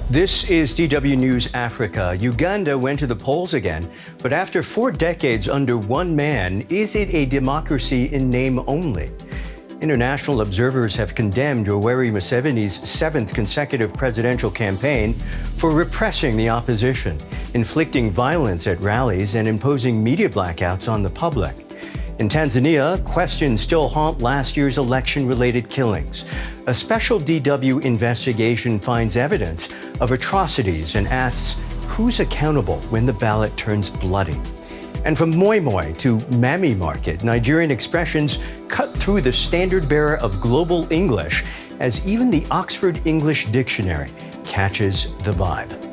This is DW News Africa. Uganda went to the polls again, but after 4 decades under one man, is it a democracy in name only? International observers have condemned Yoweri Museveni's 7th consecutive presidential campaign for repressing the opposition, inflicting violence at rallies, and imposing media blackouts on the public. In Tanzania, questions still haunt last year's election-related killings. A special DW investigation finds evidence of atrocities and asks who's accountable when the ballot turns bloody. And from moi moi to mammy market, Nigerian expressions cut through the standard-bearer of global English as even the Oxford English Dictionary catches the vibe.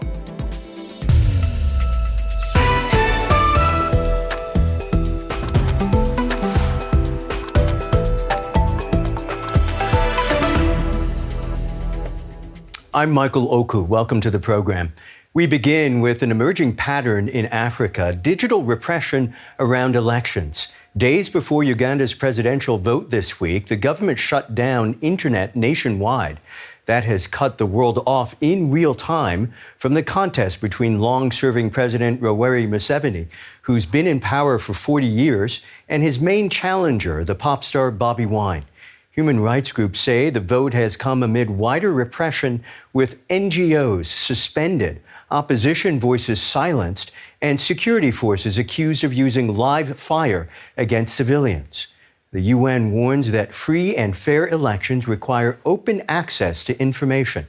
I'm Michael Okwu. Welcome to the program. We begin with an emerging pattern in Africa, digital repression around elections. Days before Uganda's presidential vote this week, the government shut down internet nationwide. That has cut the world off in real time from the contest between long-serving President Yoweri Museveni, who's been in power for 40 years, and his main challenger, the pop star Bobi Wine. Human rights groups say the vote has come amid wider repression, with NGOs suspended, opposition voices silenced, and security forces accused of using live fire against civilians. The UN warns that free and fair elections require open access to information.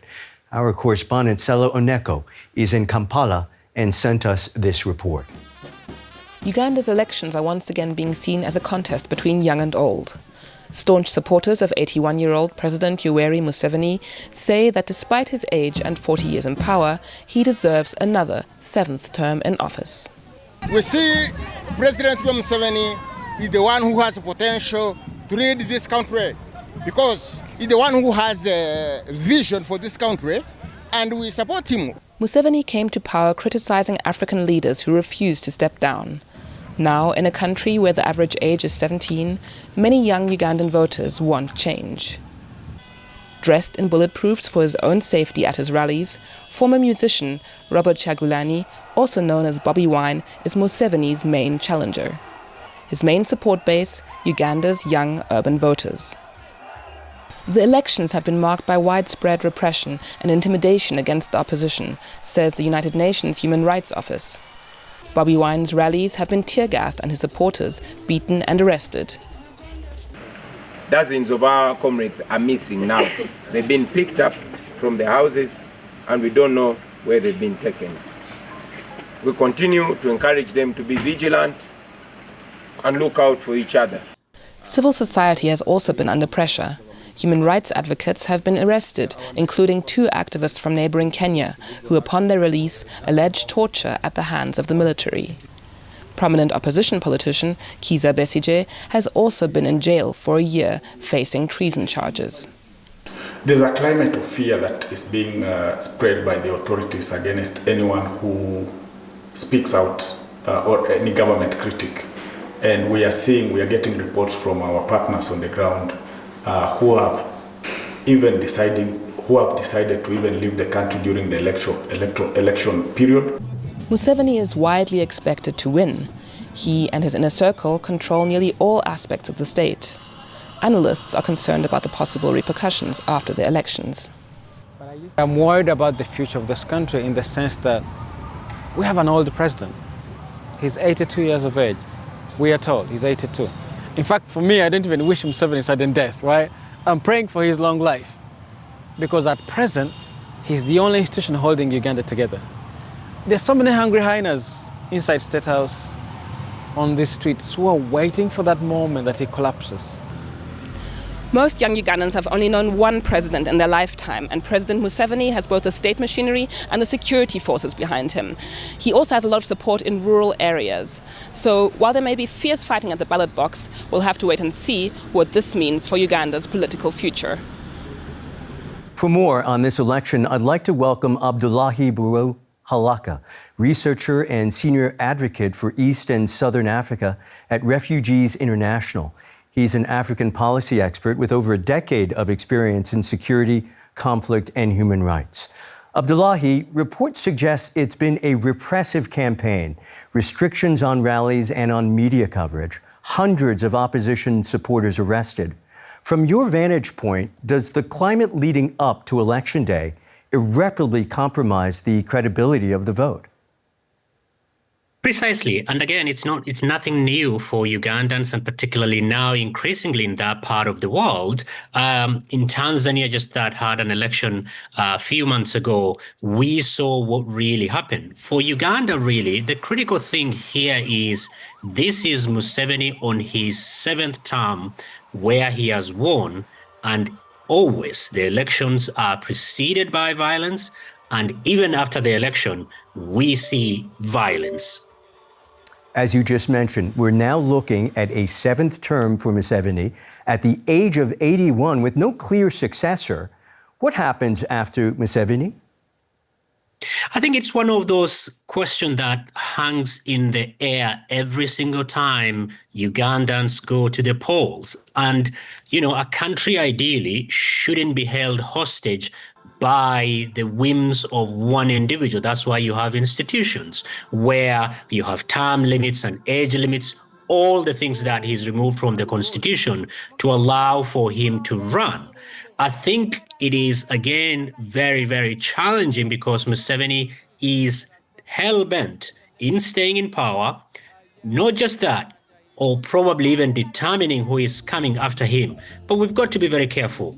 Our correspondent Selo Oneko is in Kampala and sent us this report. Uganda's elections are once again being seen as a contest between young and old. Staunch supporters of 81-year-old President Yoweri Museveni say that despite his age and 40 years in power, he deserves another 7th term in office. We see President Yoweri Museveni is the one who has the potential to lead this country because he's the one who has a vision for this country, and we support him. Museveni came to power criticizing African leaders who refused to step down. Now, in a country where the average age is 17, many young Ugandan voters want change. Dressed in bulletproofs for his own safety at his rallies, former musician Robert Chagulani, also known as Bobi Wine, is Museveni's main challenger. His main support base, Uganda's young urban voters. The elections have been marked by widespread repression and intimidation against the opposition, says the United Nations Human Rights Office. Bobi Wine's rallies have been tear-gassed and his supporters beaten and arrested. Dozens of our comrades are missing now. They've been picked up from their houses and we don't know where they've been taken. We continue to encourage them to be vigilant and look out for each other. Civil society has also been under pressure. Human rights advocates have been arrested, including 2 activists from neighboring Kenya, who upon their release alleged torture at the hands of the military. Prominent opposition politician Kizza Besigye has also been in jail for a year, facing treason charges. There's a climate of fear that is being spread by the authorities against anyone who speaks out or any government critic. And we are getting reports from our partners on the ground who have decided to even leave the country during the election period. Museveni is widely expected to win. He and his inner circle control nearly all aspects of the state. Analysts are concerned about the possible repercussions after the elections. I'm worried about the future of this country in the sense that we have an old president. He's 82 years of age. We are told he's 82. In fact, for me, I don't even wish him sudden death, right? I'm praying for his long life. Because at present, he's the only institution holding Uganda together. There's so many hungry hyenas inside State House, on these streets, who are waiting for that moment that he collapses. Most young Ugandans have only known one president in their lifetime, and President Museveni has both the state machinery and the security forces behind him. He also has a lot of support in rural areas. So while there may be fierce fighting at the ballot box, we'll have to wait and see what this means for Uganda's political future. For more on this election, I'd like to welcome Abdullahi Buru Halaka, researcher and senior advocate for East and Southern Africa at Refugees International. He's an African policy expert with over a decade of experience in security, conflict, and human rights. Abdullahi, reports suggest it's been a repressive campaign, restrictions on rallies and on media coverage, hundreds of opposition supporters arrested. From your vantage point, does the climate leading up to Election Day irreparably compromise the credibility of the vote? Precisely. And again, it's nothing new for Ugandans, and particularly now increasingly in that part of the world. In Tanzania, just that had an election a few months ago, we saw what really happened. For Uganda, really, the critical thing here is this is Museveni on his 7th term where he has won, and always the elections are preceded by violence, and even after the election, we see violence. As you just mentioned, we're now looking at a 7th term for Museveni at the age of 81 with no clear successor. What happens after Museveni? I think it's one of those questions that hangs in the air every single time Ugandans go to the polls. And, a country ideally shouldn't be held hostage by the whims of one individual. That's why you have institutions where you have term limits and age limits, all the things that he's removed from the constitution to allow for him to run. I think it is, again, very, very challenging because Museveni is hell-bent in staying in power. Not just that, or probably even determining who is coming after him. But we've got to be very careful.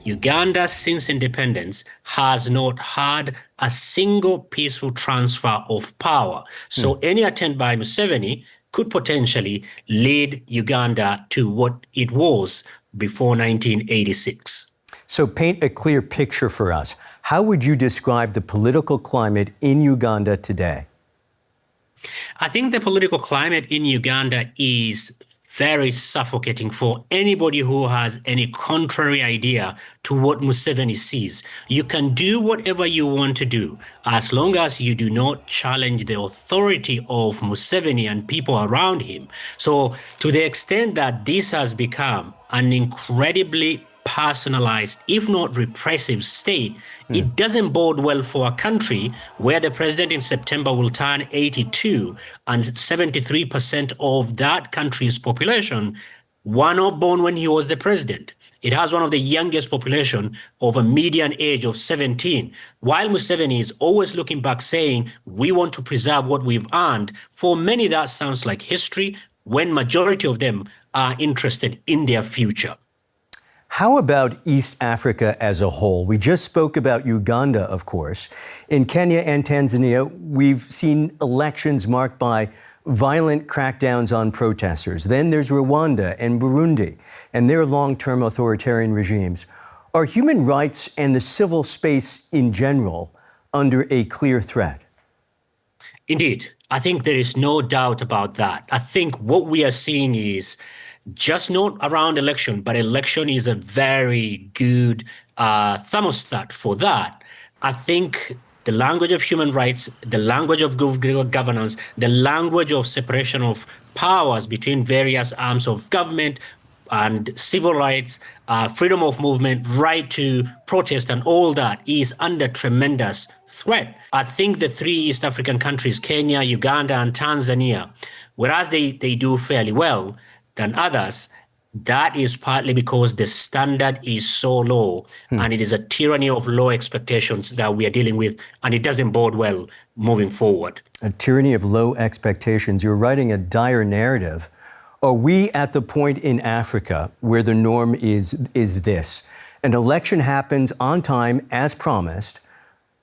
Uganda, since independence, has not had a single peaceful transfer of power. So any attempt by Museveni could potentially lead Uganda to what it was before 1986. So paint a clear picture for us. How would you describe the political climate in Uganda today? I think the political climate in Uganda is very suffocating for anybody who has any contrary idea to what Museveni sees. You can do whatever you want to do as long as you do not challenge the authority of Museveni and people around him. So to the extent that this has become an incredibly personalized, if not repressive state, it doesn't bode well for a country where the president in September will turn 82 and 73% of that country's population were not born when he was the president. It has one of the youngest population of a median age of 17. While Museveni is always looking back saying, we want to preserve what we've earned, for many that sounds like history when majority of them are interested in their future. How about East Africa as a whole? We just spoke about Uganda, of course. In Kenya and Tanzania, we've seen elections marked by violent crackdowns on protesters. Then there's Rwanda and Burundi and their long-term authoritarian regimes. Are human rights and the civil space in general under a clear threat? Indeed. I think there is no doubt about that. I think what we are seeing is just not around election, but election is a very good thermostat for that. I think the language of human rights, the language of good governance, the language of separation of powers between various arms of government and civil rights, freedom of movement, right to protest and all that is under tremendous threat. I think the three East African countries, Kenya, Uganda, and Tanzania, whereas they do fairly well than others, that is partly because the standard is so low and it is a tyranny of low expectations that we are dealing with, and it doesn't bode well moving forward. A tyranny of low expectations. You're writing a dire narrative. Are we at the point in Africa where the norm is this? An election happens on time as promised,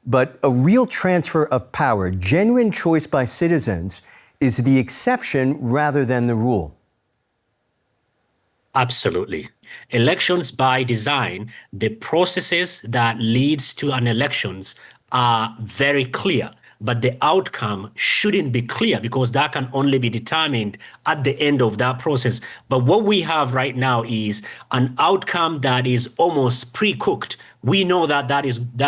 but a real transfer of power, genuine choice by citizens, is the exception rather than the rule? Absolutely. Elections by design, the processes that leads to an elections are very clear, but the outcome shouldn't be clear because that can only be determined at the end of that process. But what we have right now is an outcome that is almost pre-cooked. We know that that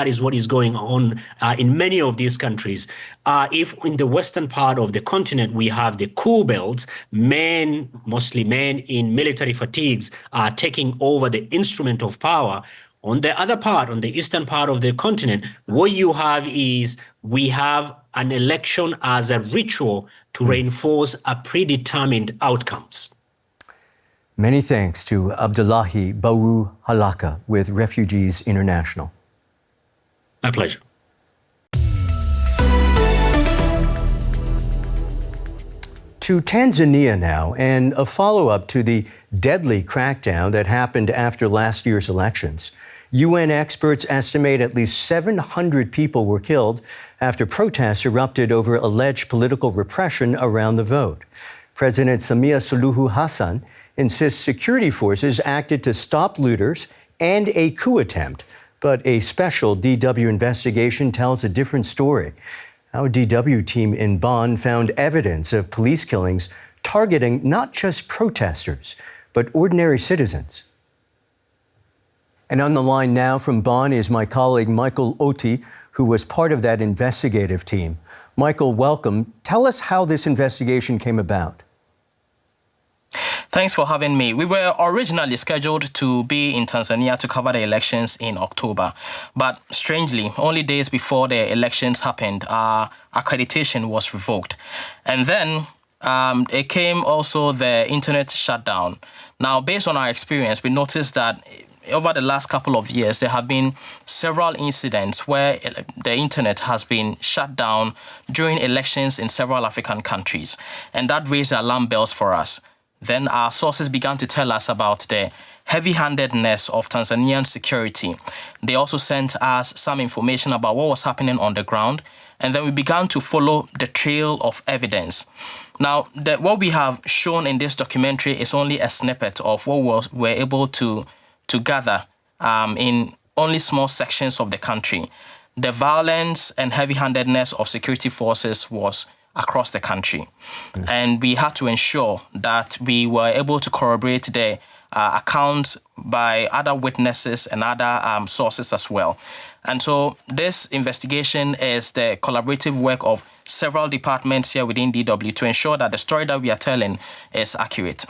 is what is going on in many of these countries. If in the western part of the continent we have the coup belts, mostly men in military fatigues, are taking over the instrument of power, On the other part, on the eastern part of the continent, what you have is we have an election as a ritual to reinforce a predetermined outcomes. Many thanks to Abdullahi Bawu Halaka with Refugees International. My pleasure. To Tanzania now, and a follow-up to the deadly crackdown that happened after last year's elections. UN experts estimate at least 700 people were killed after protests erupted over alleged political repression around the vote. President Samia Suluhu Hassan insists security forces acted to stop looters and a coup attempt, but a special DW investigation tells a different story. Our DW team in Bonn found evidence of police killings targeting not just protesters, but ordinary citizens. And on the line now from Bonn is my colleague Michael Oti, who was part of that investigative team. Michael, welcome. Tell us how this investigation came about. Thanks for having me. We were originally scheduled to be in Tanzania to cover the elections in October. But strangely, only days before the elections happened, our accreditation was revoked. And then it came also the internet shutdown. Now, based on our experience, we noticed that over the last couple of years, there have been several incidents where the internet has been shut down during elections in several African countries. And that raised alarm bells for us. Then our sources began to tell us about the heavy-handedness of Tanzanian security. They also sent us some information about what was happening on the ground, and then we began to follow the trail of evidence. Now, what we have shown in this documentary is only a snippet of what we're able to gather in only small sections of the country. The violence and heavy-handedness of security forces was across the country. And we had to ensure that we were able to corroborate the accounts by other witnesses and other sources as well. And so this investigation is the collaborative work of several departments here within DW to ensure that the story that we are telling is accurate.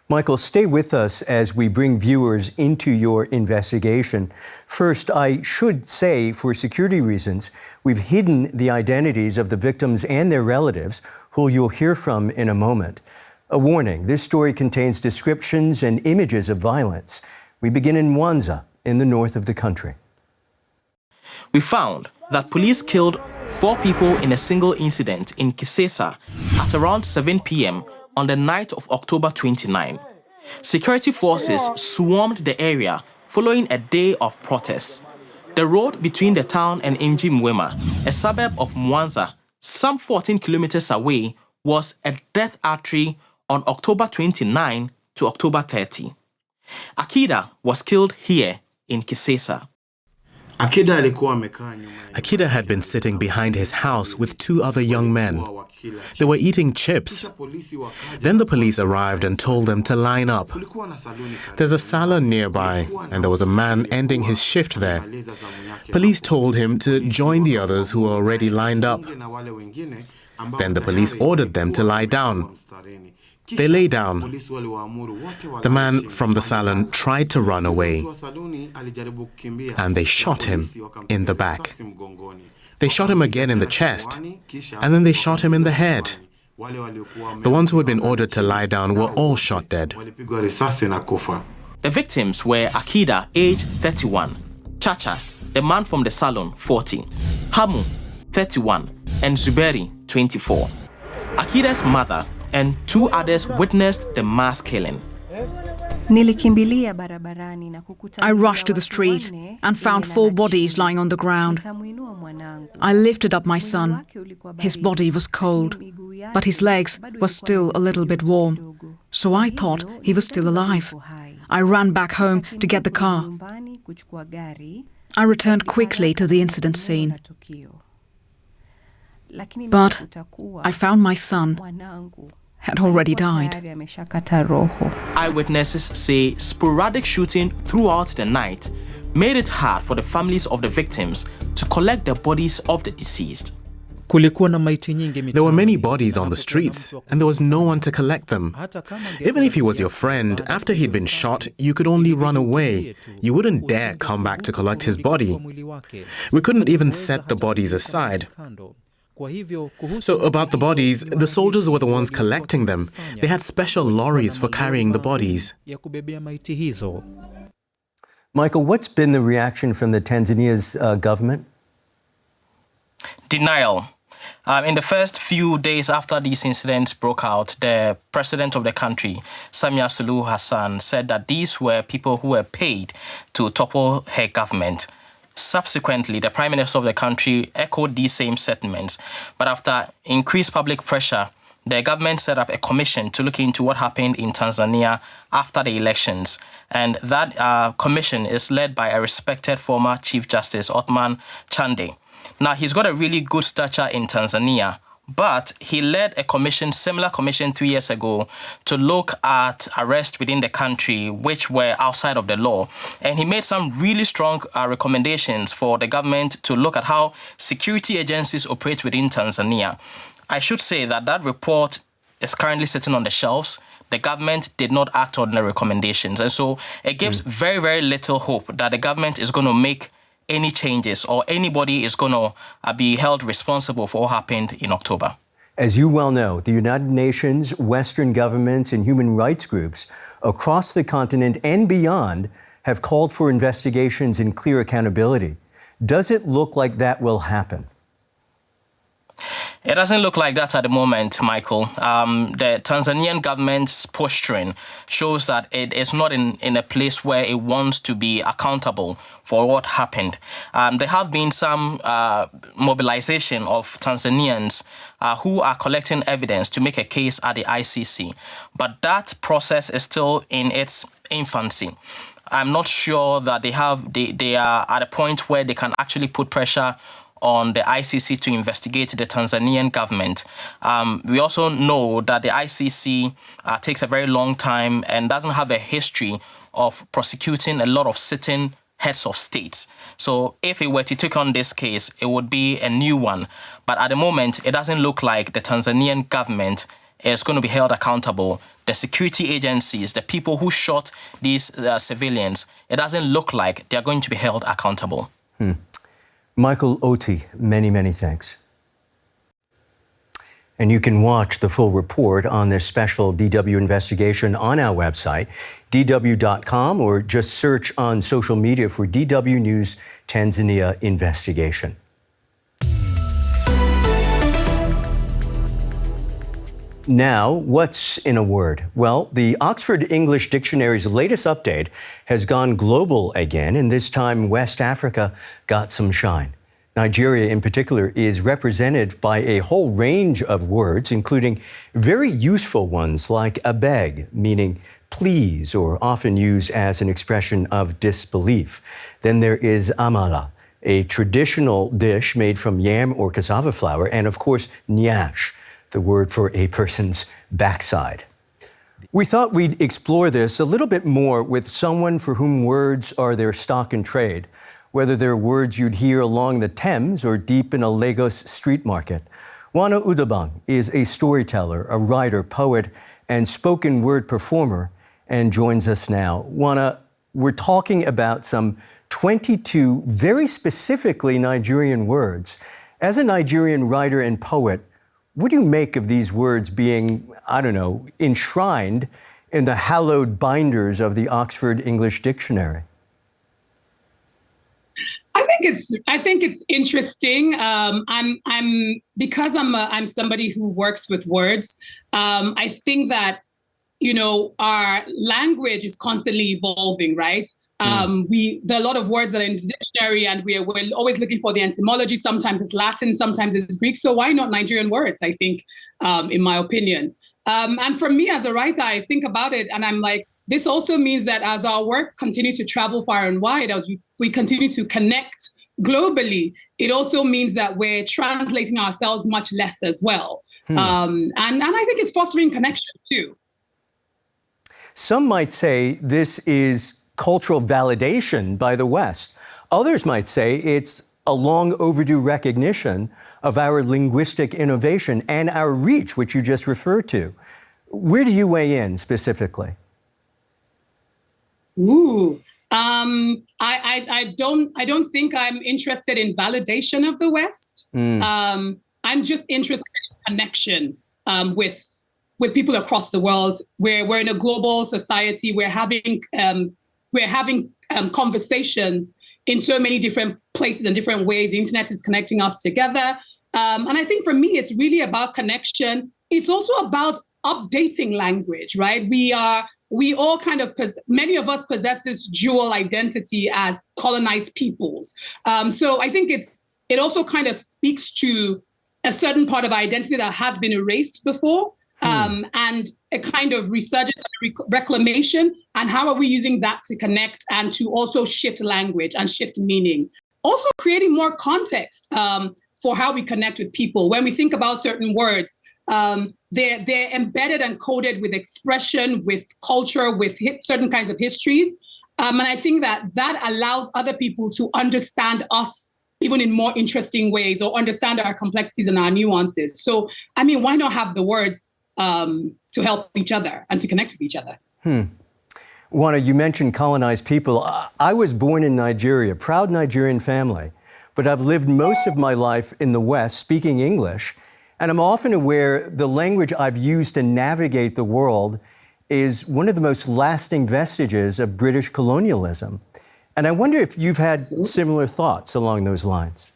Michael, stay with us as we bring viewers into your investigation. First, I should say, for security reasons, we've hidden the identities of the victims and their relatives, who you'll hear from in a moment. A warning, this story contains descriptions and images of violence. We begin in Mwanza, in the north of the country. We found that police killed 4 people in a single incident in Kisesa at around 7 p.m. on the night of October 29. Security forces swarmed the area following a day of protests. The road between the town and Mji Mwema, a suburb of Mwanza, some 14 kilometers away, was a death artery on October 29 to October 30. Akida was killed here in Kisesa. Akida had been sitting behind his house with 2 other young men. They were eating chips. Then the police arrived and told them to line up. There's a salon nearby, and there was a man ending his shift there. Police told him to join the others who were already lined up. Then the police ordered them to lie down. They lay down. The man from the salon tried to run away, and they shot him in the back. They shot him again in the chest, and then they shot him in the head. The ones who had been ordered to lie down were all shot dead. The victims were Akida, age 31, Chacha, the man from the salon, 40, Hamu, 31, and Zuberi, 24. Akida's mother and 2 others witnessed the mass killing. I rushed to the street and found 4 bodies lying on the ground. I lifted up my son. His body was cold, but his legs were still a little bit warm, so I thought he was still alive. I ran back home to get the car. I returned quickly to the incident scene. But I found my son had already died. Eyewitnesses say sporadic shooting throughout the night made it hard for the families of the victims to collect the bodies of the deceased. There were many bodies on the streets, and there was no one to collect them. Even if he was your friend, after he'd been shot, you could only run away. You wouldn't dare come back to collect his body. We couldn't even set the bodies aside. So about the bodies, the soldiers were the ones collecting them. They had special lorries for carrying the bodies. Michael, what's been the reaction from the Tanzania's government? Denial. In the first few days after these incidents broke out, the president of the country, Samia Suluhu Hassan, said that these were people who were paid to topple her government. Subsequently, the prime minister of the country echoed these same sentiments. But after increased public pressure, the government set up a commission to look into what happened in Tanzania after the elections. And that commission is led by a respected former Chief Justice, Othman Chande. Now, he's got a really good stature in Tanzania, but he led a commission, similar commission 3 years ago, to look at arrests within the country which were outside of the law. And he made some really strong recommendations for the government to look at how security agencies operate within Tanzania. I should say that that report is currently sitting on the shelves. The government did not act on the recommendations. And so it gives very, very little hope that the government is going to make any changes or anybody is going to be held responsible for what happened in October. As you well know, the United Nations, Western governments, and human rights groups across the continent and beyond have called for investigations and clear accountability. Does it look like that will happen? It doesn't look like that at the moment, Michael. The Tanzanian government's posturing shows that it is not in a place where it wants to be accountable for what happened. There have been some mobilization of Tanzanians who are collecting evidence to make a case at the ICC. But that process is still in its infancy. I'm not sure that they are at a point where they can actually put pressure on the ICC to investigate the Tanzanian government. We also know that the ICC takes a very long time and doesn't have a history of prosecuting a lot of sitting heads of states. So if it were to take on this case, it would be a new one. But at the moment, it doesn't look like the Tanzanian government is going to be held accountable. The security agencies, the people who shot these civilians, it doesn't look like they're going to be held accountable. Michael Oti, many, many thanks. And you can watch the full report on this special DW investigation on our website, dw.com, or just search on social media for DW News Tanzania Investigation. Now, what's in a word? Well, the Oxford English Dictionary's latest update has gone global again, and this time West Africa got some shine. Nigeria, in particular, is represented by a whole range of words, including very useful ones like abeg, meaning please, or often used as an expression of disbelief. Then there is amala, a traditional dish made from yam or cassava flour, and of course, nyash, the word for a person's backside. We thought we'd explore this a little bit more with someone for whom words are their stock in trade, whether they're words you'd hear along the Thames or deep in a Lagos street market. Wana Udabang is a storyteller, a writer, poet, and spoken word performer, and joins us now. Wana, we're talking about some 22 very specifically Nigerian words. As a Nigerian writer and poet, what do you make of these words being, enshrined in the hallowed binders of the Oxford English Dictionary? I think it's interesting. Because I'm somebody who works with words. I think that our language is constantly evolving, right? There are a lot of words that are in the dictionary, and we're always looking for the etymology. Sometimes it's Latin, sometimes it's Greek. So why not Nigerian words, I think, in my opinion. And for me as a writer, I think about it and I'm like, this also means that as our work continues to travel far and wide, as we continue to connect globally, it also means that we're translating ourselves much less as well. And I think it's fostering connection too. Some might say this is cultural validation by the West. Others might say it's a long overdue recognition of our linguistic innovation and our reach, which you just referred to. Where do you weigh in specifically? Ooh, I don't think I'm interested in validation of the West. I'm just interested in connection with people across the world. We're in a global society. We're having conversations in so many different places and different ways. The internet is connecting us together. And I think for me, it's really about connection. It's also about updating language, right? We all kind of, many of us possess this dual identity as colonized peoples. So I think it also kind of speaks to a certain part of our identity that has been erased before. And a kind of resurgence and reclamation, and how are we using that to connect and to also shift language and shift meaning. Also creating more context for how we connect with people. When we think about certain words, they're embedded and coded with expression, with culture, with certain kinds of histories. And I think that allows other people to understand us even in more interesting ways, or understand our complexities and our nuances. So, I mean, why not have the words to help each other and to connect with each other? Juana, you mentioned colonized people. I was born in Nigeria, proud Nigerian family, but I've lived most of my life in the West speaking English, and I'm often aware the language I've used to navigate the world is one of the most lasting vestiges of British colonialism. And I wonder if you've had similar thoughts along those lines.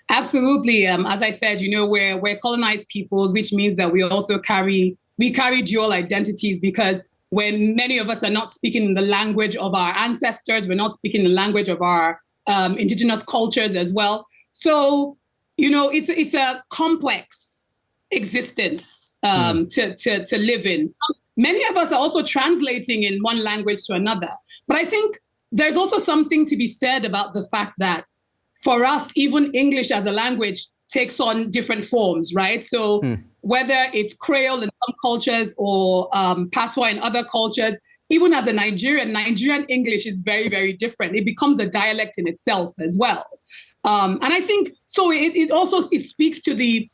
Absolutely. As I said, we're colonized peoples, which means that we also carry dual identities, because when many of us are not speaking the language of our ancestors, we're not speaking the language of our indigenous cultures as well. So, it's a complex existence to live in. Many of us are also translating in one language to another. But I think there's also something to be said about the fact that for us, even English as a language takes on different forms, right? So whether it's Creole in some cultures or Patois in other cultures, even as a Nigerian English is very, very different. It becomes a dialect in itself as well. And I think, so it also speaks to the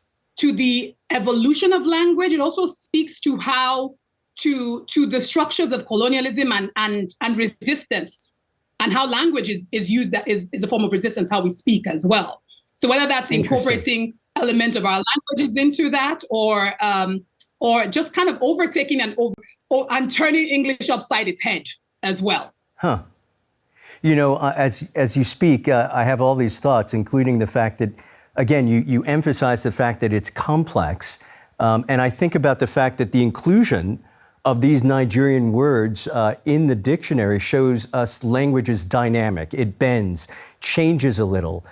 evolution of language. It also speaks to how, to the structures of colonialism and resistance, and how language is used, that is a form of resistance, how we speak as well. So whether that's incorporating elements of our languages into that, or just kind of overtaking and turning English upside its head as well. As you speak, I have all these thoughts, including the fact that, again, you emphasize the fact that it's complex. And I think about the fact that the inclusion of these Nigerian words in the dictionary shows us language is dynamic. It bends, changes a little.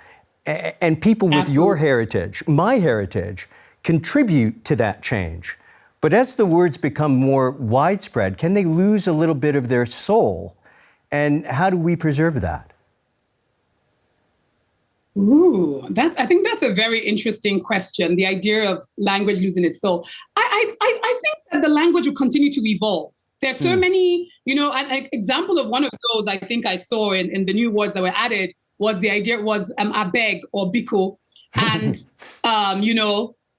And people with your heritage, my heritage, contribute to that change. But as the words become more widespread, can they lose a little bit of their soul? And how do we preserve that? Ooh, I think that's a very interesting question, the idea of language losing its soul. I think that the language will continue to evolve. There's so many, an example of one of those I think I saw in the new words that were added was the idea was abeg or biko. And,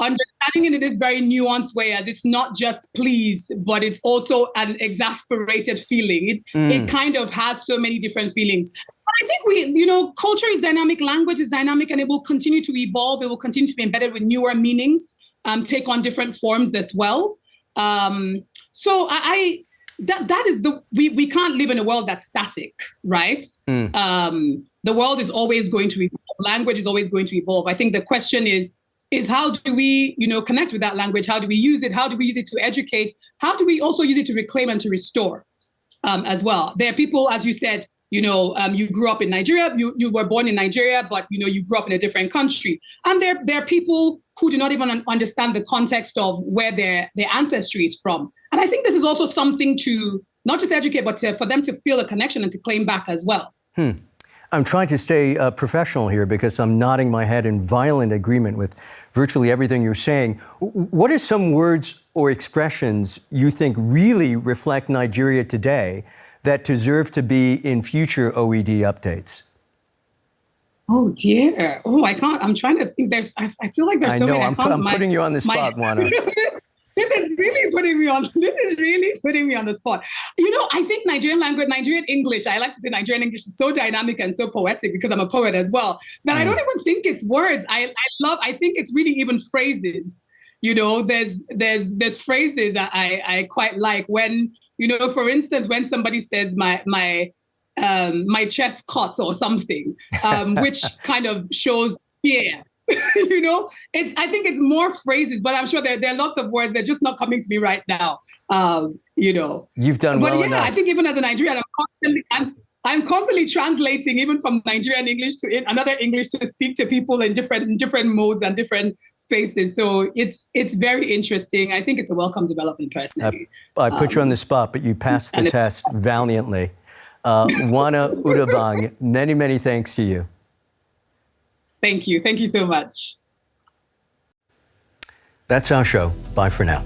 understanding it in this very nuanced way, as it's not just please, but it's also an exasperated feeling. It kind of has so many different feelings. I think culture is dynamic, language is dynamic, and it will continue to evolve. It will continue to be embedded with newer meanings, take on different forms as well. So that is we can't live in a world that's static, right? The world is always going to evolve. Language is always going to evolve. I think the question is how do we, connect with that language? How do we use it? How do we use it to educate? How do we also use it to reclaim and to restore as well? There are people, as you said, you grew up in Nigeria, you were born in Nigeria, but, you grew up in a different country. And there are people who do not even understand the context of where their ancestry is from. And I think this is also something to not just educate, but for them to feel a connection and to claim back as well. I'm trying to stay professional here because I'm nodding my head in violent agreement with virtually everything you're saying. What are some words or expressions you think really reflect Nigeria today that deserve to be in future OED updates? Oh dear. Oh, I can't. I'm trying to think. I feel like there's so many. I'm putting you on the spot, Wana. This is really putting me on the spot. You know, I think Nigerian language, Nigerian English, I like to say Nigerian English is so dynamic and so poetic because I'm a poet as well, that I don't even think it's words. I think it's really even phrases. You know, there's phrases I quite like when, you know, for instance, when somebody says my chest cuts or something, which kind of shows fear. You know, I think it's more phrases, but I'm sure there are lots of words that are just not coming to me right now. You know, you've done well enough. I think even as a Nigerian, I'm constantly translating even from Nigerian English to another English to speak to people in different modes and different spaces. So it's very interesting. I think it's a welcome development, personally. I put you on the spot, but you passed the test valiantly. Wana Udabang, many, many thanks to you. Thank you. Thank you so much. That's our show. Bye for now.